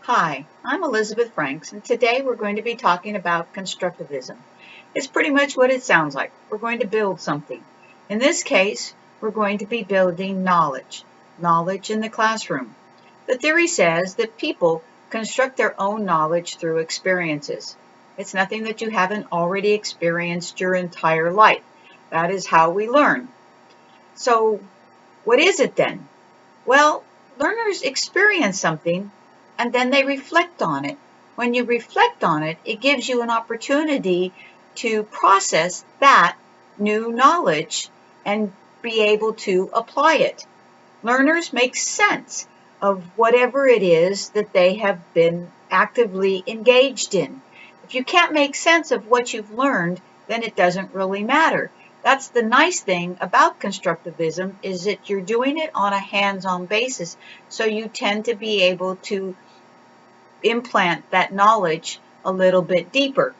Hi, I'm Elizabeth Franks, and today we're going to be talking about constructivism. It's pretty much what it sounds like. We're going to build something. In this case, we're going to be building knowledge in the classroom. The theory says that people construct their own knowledge through experiences. It's nothing that you haven't already experienced your entire life. That is how we learn. So, what is it then? Well, learners experience something and then they reflect on it. When you reflect on it, it gives you an opportunity to process that new knowledge and be able to apply it. Learners make sense of whatever it is that they have been actively engaged in. If you can't make sense of what you've learned, then it doesn't really matter. That's the nice thing about constructivism, is that you're doing it on a hands-on basis, so you tend to be able to implant that knowledge a little bit deeper.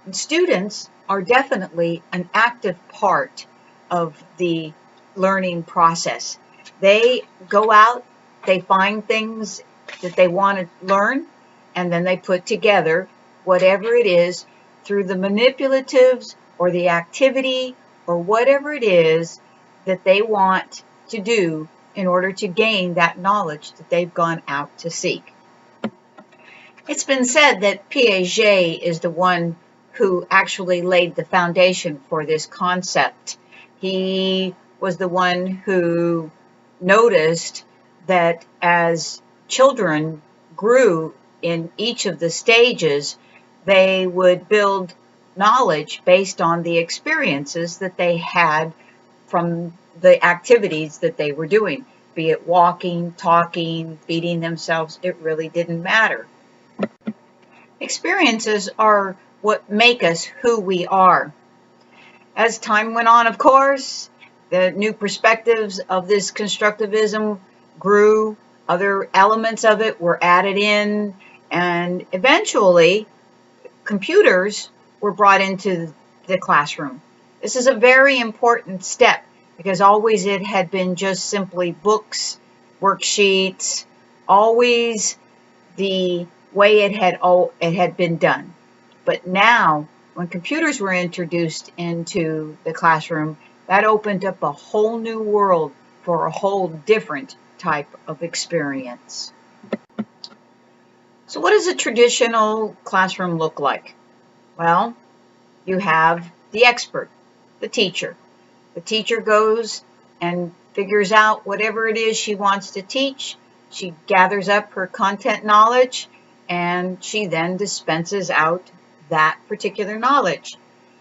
And students are definitely an active part of the learning process. They go out, they find things that they want to learn, and then they put together whatever it is through the manipulatives or the activity or whatever it is that they want to do in order to gain that knowledge that they've gone out to seek. It's been said that Piaget is the one who actually laid the foundation for this concept. He was the one who noticed that as children grew in each of the stages, they would build knowledge based on the experiences that they had from the activities that they were doing, be it walking, talking, feeding themselves. It really didn't matter. Experiences are what make us who we are. As time went on, of course, the new perspectives of this constructivism grew, other elements of it were added in, and eventually computers were brought into the classroom. This is a very important step because always it had been just simply books, worksheets, always the way it had been done. But now, when computers were introduced into the classroom, that opened up a whole new world for a whole different type of experience. So what does a traditional classroom look like? Well, you have the expert, the teacher. The teacher goes and figures out whatever it is she wants to teach. She gathers up her content knowledge, and she then dispenses out that particular knowledge.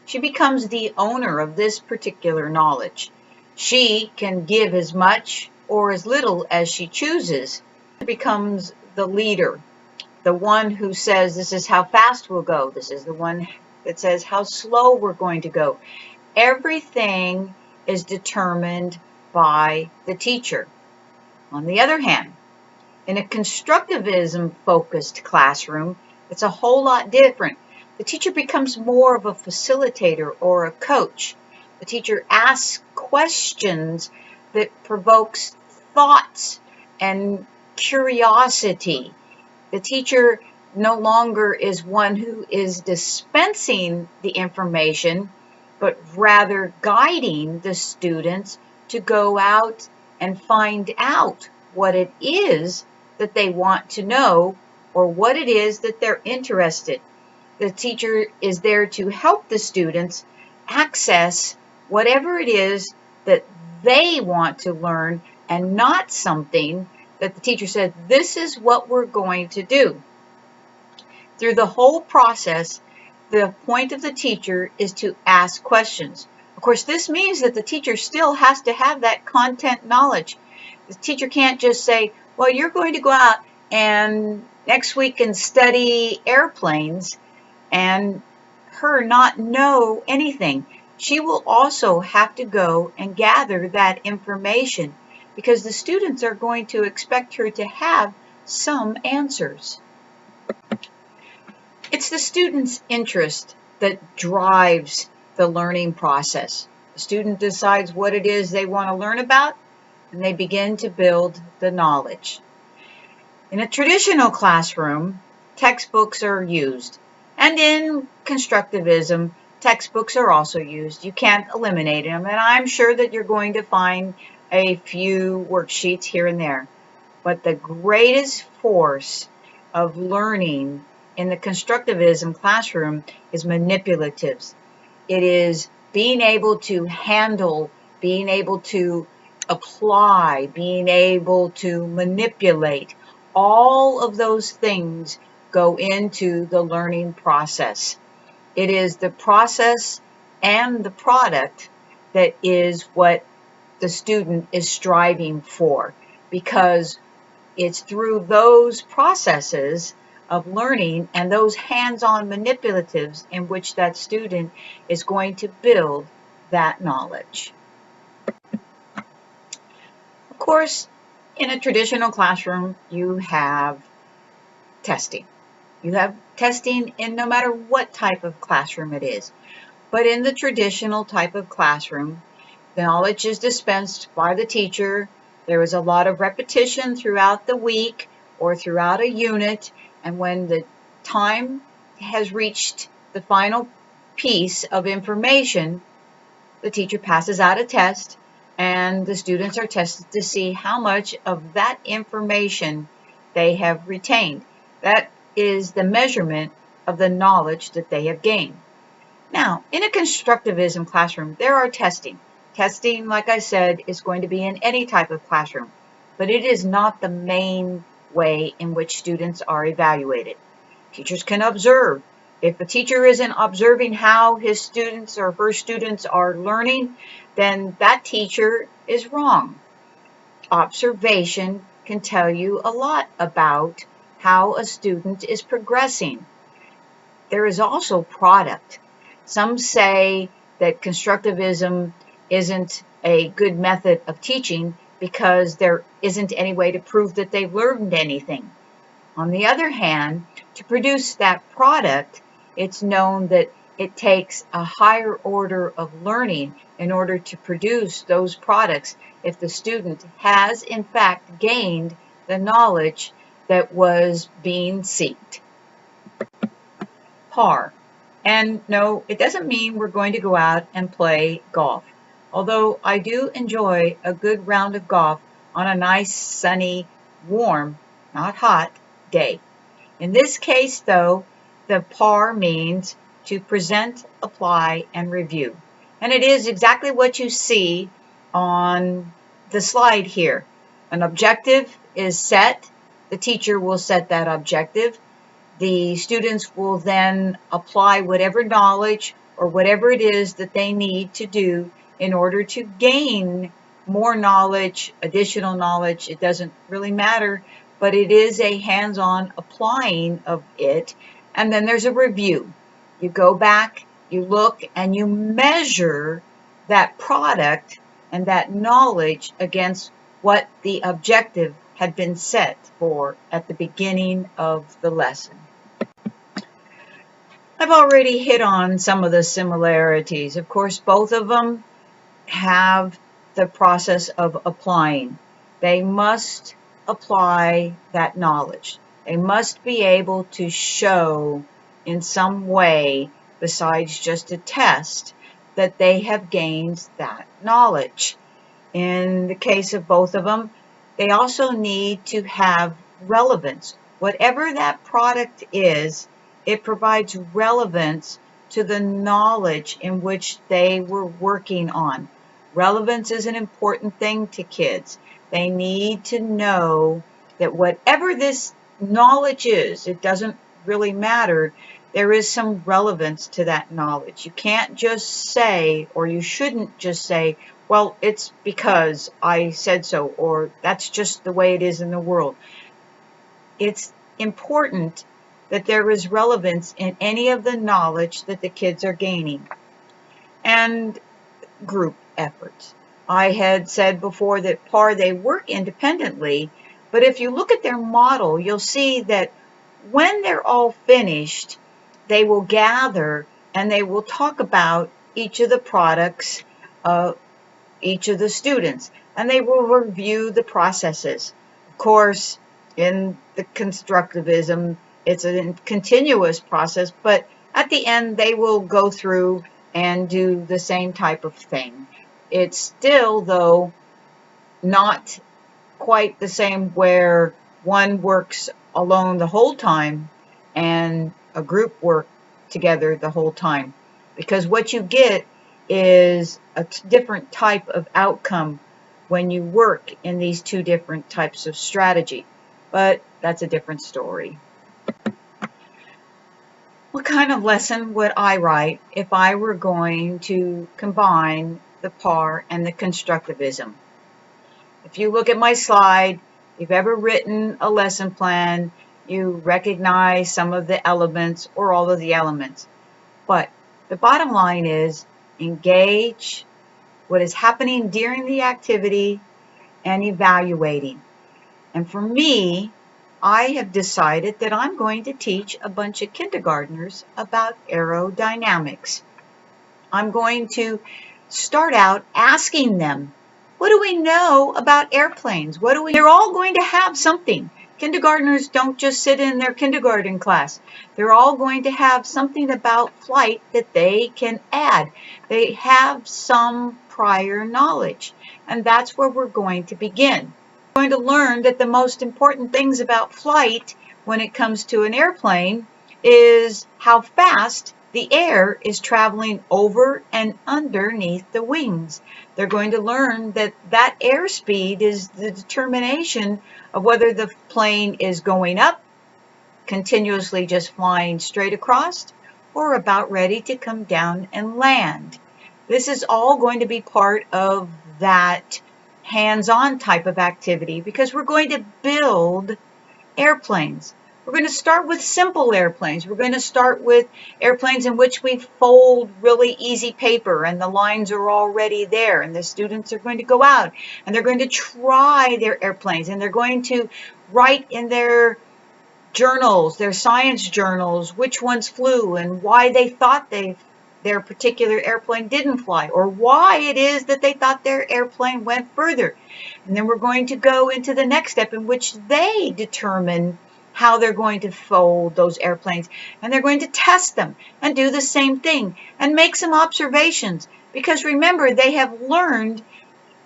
She becomes the owner of this particular knowledge. She can give as much or as little as she chooses. She becomes the leader, the one who says this is how fast we'll go. This is the one that says how slow we're going to go. Everything is determined by the teacher. On the other hand, in a constructivism-focused classroom, it's a whole lot different. The teacher becomes more of a facilitator or a coach. The teacher asks questions that provokes thoughts and curiosity. The teacher no longer is one who is dispensing the information, but rather guiding the students to go out and find out what it is that they want to know or what it is that they're interested. The teacher is there to help the students access whatever it is that they want to learn, and not something that the teacher said, this is what we're going to do. Through the whole process, the point of the teacher is to ask questions. Of course, this means that the teacher still has to have that content knowledge. The teacher can't just say, well, you're going to go out and next week and study airplanes, and her not know anything. She will also have to go and gather that information because the students are going to expect her to have some answers. It's the student's interest that drives the learning process. The student decides what it is they want to learn about, and they begin to build the knowledge. In a traditional classroom, textbooks are used. And in constructivism, textbooks are also used. You can't eliminate them. And I'm sure that you're going to find a few worksheets here and there. But the greatest force of learning in the constructivism classroom is manipulatives. It is being able to handle, being able to apply, being able to manipulate. All of those things go into the learning process. It is the process and the product that is what the student is striving for, because it's through those processes of learning and those hands-on manipulatives in which that student is going to build that knowledge. Of course, in a traditional classroom, you have testing. You have testing in no matter what type of classroom it is. But in the traditional type of classroom, the knowledge is dispensed by the teacher. There is a lot of repetition throughout the week or throughout a unit, and when the time has reached the final piece of information, the teacher passes out a test, and the students are tested to see how much of that information they have retained. That is the measurement of the knowledge that they have gained. Now, in a constructivism classroom, there are testing. Testing, like I said, is going to be in any type of classroom, but it is not the main way in which students are evaluated. Teachers can observe. If a teacher isn't observing how his students or her students are learning, then that teacher is wrong. Observation can tell you a lot about how a student is progressing. There is also product. Some say that constructivism isn't a good method of teaching because there isn't any way to prove that they've learned anything. On the other hand, to produce that product, it's known that it takes a higher order of learning in order to produce those products if the student has in fact gained the knowledge that was being sought. Par. And no, it doesn't mean we're going to go out and play golf. Although I do enjoy a good round of golf on a nice, sunny, warm, not hot, day. In this case, though, the par means to present, apply, and review. And it is exactly what you see on the slide here. An objective is set. The teacher will set that objective. The students will then apply whatever knowledge or whatever it is that they need to do in order to gain more knowledge, additional knowledge. It doesn't really matter, but it is a hands-on applying of it. And then there's a review. You go back, you look, and you measure that product and that knowledge against what the objective had been set for at the beginning of the lesson. I've already hit on some of the similarities. Of course, both of them have the process of applying. They must apply that knowledge. They must be able to show in some way, besides just a test, that they have gained that knowledge. In the case of both of them, they also need to have relevance. Whatever that product is, it provides relevance to the knowledge in which they were working on. Relevance is an important thing to kids. They need to know that whatever this knowledge is, it doesn't really matter, there is some relevance to that knowledge. You can't just say, or you shouldn't just say, well, it's because I said so, or that's just the way it is in the world. It's important that there is relevance in any of the knowledge that the kids are gaining. And group efforts. I had said before that PAR, they work independently, but if you look at their model, you'll see that when they're all finished, they will gather and they will talk about each of the products of each of the students, and they will review the processes. Of course, in the constructivism, it's a continuous process, but at the end they will go through and do the same type of thing. It's still, though, not quite the same where one works alone the whole time and a group work together the whole time, because what you get is a different type of outcome when you work in these two different types of strategy. But that's a different story. What kind of lesson would I write if I were going to combine the PAR and the constructivism? If you look at my slide, if you've ever written a lesson plan, you recognize some of the elements or all of the elements. But the bottom line is engage what is happening during the activity and evaluating. And for me, I have decided that I'm going to teach a bunch of kindergartners about aerodynamics. I'm going to start out asking them, what do we know about airplanes? They're all going to have something. Kindergartners don't just sit in their kindergarten class. They're all going to have something about flight that they can add. They have some prior knowledge, and that's where we're going to begin. We're going to learn that the most important things about flight when it comes to an airplane is how fast the air is traveling over and underneath the wings. They're going to learn that that airspeed is the determination of whether the plane is going up, continuously just flying straight across, or about ready to come down and land. This is all going to be part of that hands-on type of activity because we're going to build airplanes. We're going to start with simple airplanes. We're going to start with airplanes in which we fold really easy paper and the lines are already there, and the students are going to go out and they're going to try their airplanes, and they're going to write in their journals, their science journals, which ones flew and why they thought their particular airplane didn't fly, or why it is that they thought their airplane went further. And then we're going to go into the next step in which they determine how they're going to fold those airplanes, and they're going to test them and do the same thing and make some observations, because remember, they have learned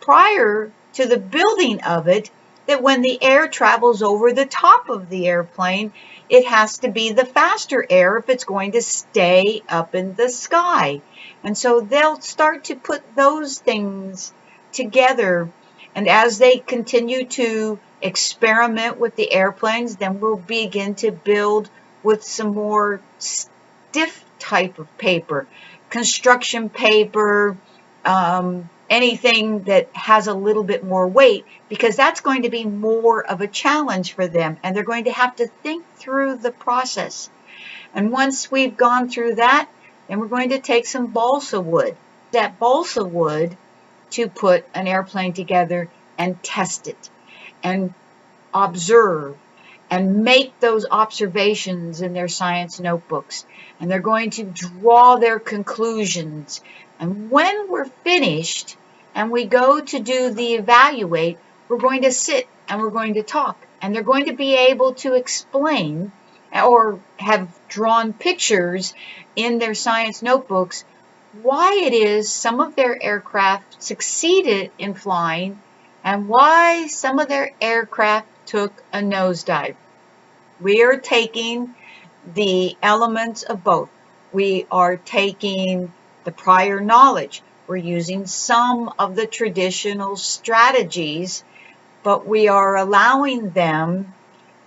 prior to the building of it that when the air travels over the top of the airplane, it has to be the faster air if it's going to stay up in the sky. And so they'll start to put those things together, and as they continue to experiment with the airplanes, then we'll begin to build with some more stiff type of paper, construction paper, anything that has a little bit more weight, because that's going to be more of a challenge for them, and they're going to have to think through the process. And once we've gone through that, then we're going to take some balsa wood. That balsa wood to put an airplane together and test it and observe and make those observations in their science notebooks, and they're going to draw their conclusions. And when we're finished and we go to do the evaluate, we're going to sit and we're going to talk, and they're going to be able to explain or have drawn pictures in their science notebooks why it is some of their aircraft succeeded in flying and why some of their aircraft took a nosedive. We are taking the elements of both. We are taking the prior knowledge. We're using some of the traditional strategies, but we are allowing them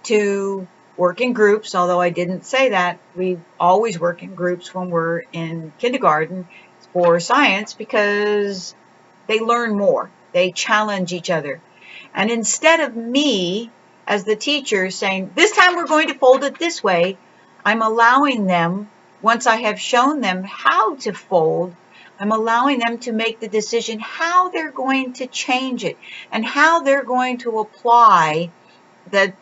to work in groups, although I didn't say that. We always work in groups when we're in kindergarten for science because they learn more. They challenge each other. And instead of me as the teacher saying, this time we're going to fold it this way, I'm allowing them, once I have shown them how to fold, I'm allowing them to make the decision how they're going to change it and how they're going to apply the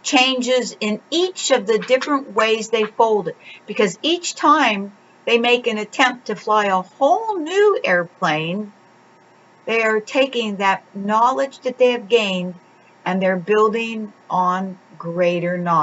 changes in each of the different ways they fold it. Because each time they make an attempt to fly a whole new airplane, they are taking that knowledge that they have gained and they're building on greater knowledge.